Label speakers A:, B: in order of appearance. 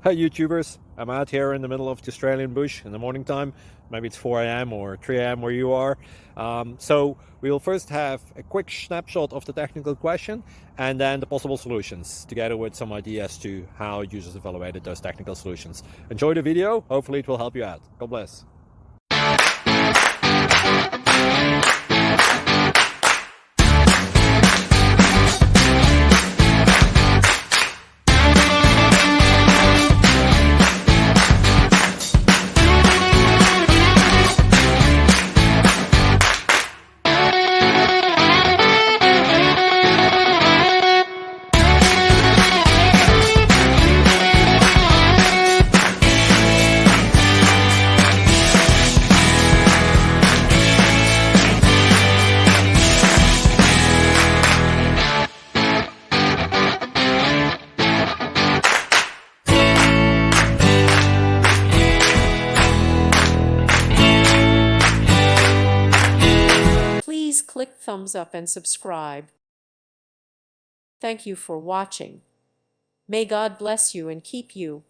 A: Hey YouTubers, I'm out here in the middle of the Australian bush in the morning time. Maybe it's 4 a.m. or 3 a.m. where you are. So we'll first have a quick snapshot of the technical question and then the possible solutions, together with some ideas to how users evaluated those technical solutions. Enjoy the video, hopefully it will help you out. God bless.
B: Please click thumbs up and subscribe. Thank you for watching. May God bless you and keep you.